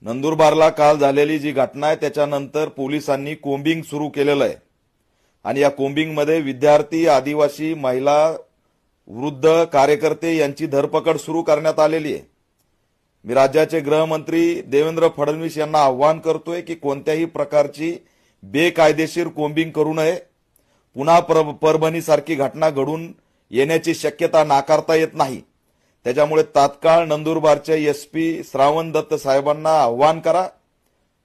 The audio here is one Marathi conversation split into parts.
नंदुरबारला काल झालेली जी घटना आहे त्याच्यानंतर पोलिसांनी कोम्बिंग सुरू केलेलं आहे आणि या कोम्बिंगमध्ये विद्यार्थी, आदिवासी, महिला, वृद्ध, कार्यकर्ते यांची धरपकड सुरू करण्यात आलेली आहे। मी राज्याचे गृहमंत्री देवेंद्र फडणवीस यांना आवाहन करतोय की कोणत्याही प्रकारची बेकायदेशीर कोम्बिंग करू नये। पुन्हा परभणीसारखी घटना घडून येण्याची शक्यता नाकारता येत नाही। त्याच्यामुळे तात्काळ नंदुरबारचे एसपी श्रावण दत्त साहेबांना आवाहन करा,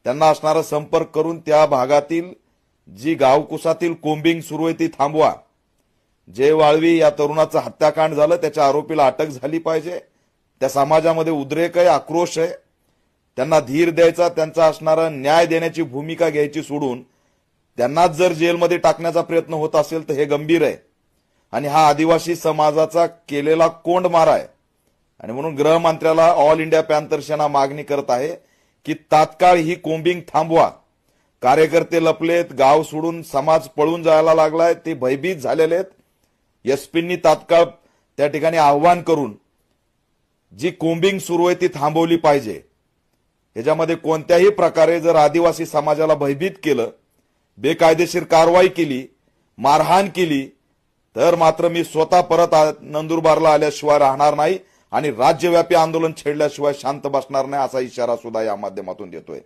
त्यांना असणारा संपर्क करून त्या भागातील जी गावकुसातील कोम्बिंग सुरू आहे ती थांबवा। जय वाळवी या तरुणाचं हत्याकांड झालं, त्याच्या आरोपीला अटक झाली पाहिजे। त्या समाजामध्ये उद्रेक आहे, आक्रोश आहे, त्यांना धीर द्यायचा, त्यांचा असणारा न्याय देण्याची भूमिका घ्यायची सोडून त्यांनाच जर जेलमध्ये टाकण्याचा प्रयत्न होत असेल तर हे गंभीर आहे आणि हा आदिवासी समाजाचा केलेला कोंडमारा आहे। आणि म्हणून गृहमंत्र्याला ऑल इंडिया पॅंथर सेना मागणी करत आहे की तात्काळ ही कोम्बिंग थांबवा। कार्यकर्ते लपलेत, गाव सोडून समाज पळून जायला लागलाय, ते भयभीत झालेले आहेत। एसपींनी तात्काळ त्या ठिकाणी आव्हान करून जी कोम्बिंग सुरू आहे ती थांबवली पाहिजे। याच्यामध्ये कोणत्याही प्रकारे जर आदिवासी समाजाला भयभीत केलं, बेकायदेशीर कारवाई केली, मारहाण केली तर मात्र मी स्वतः परत नंदुरबारला आल्याशिवाय राहणार नाही आणि राज्यव्यापी आंदोलन छेडल्याशिवाय शांत बसणार नाही असा इशारा सुद्धा या माध्यमातून देतोय।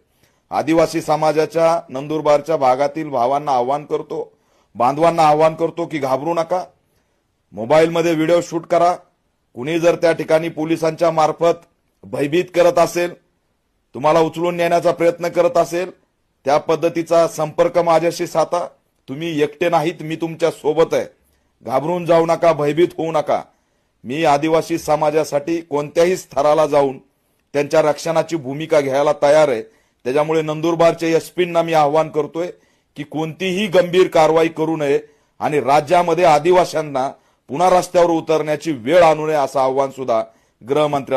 आदिवासी समाजाच्या नंदुरबारच्या भागातील भावांना आवाहन करतो, बांधवांना आवाहन करतो की घाबरू नका, मोबाईलमध्ये व्हिडिओ शूट करा। कुणी जर त्या ठिकाणी पोलिसांच्या मार्फत भयभीत करत असेल, तुम्हाला उचलून नेण्याचा प्रयत्न करत असेल, त्या पद्धतीचा संपर्क माझ्याशी साधा। तुम्ही एकटे नाहीत, मी तुमच्या सोबत आहे। घाबरून जाऊ नका, भयभीत होऊ नका। मी आदिवासी समाजासाठी कोणत्याही स्तराला जाऊन त्यांच्या रक्षणाची भूमिका घ्यायला तयार आहे। त्याच्यामुळे नंदुरबारच्या एसपींना मी आवाहन करतोय की कोणतीही गंभीर कारवाई करू नये आणि राज्यामध्ये आदिवासींना पुन्हा रस्त्यावर उतरण्याची वेळ आणू नये असं आवाहन सुद्धा गृहमंत्र्याला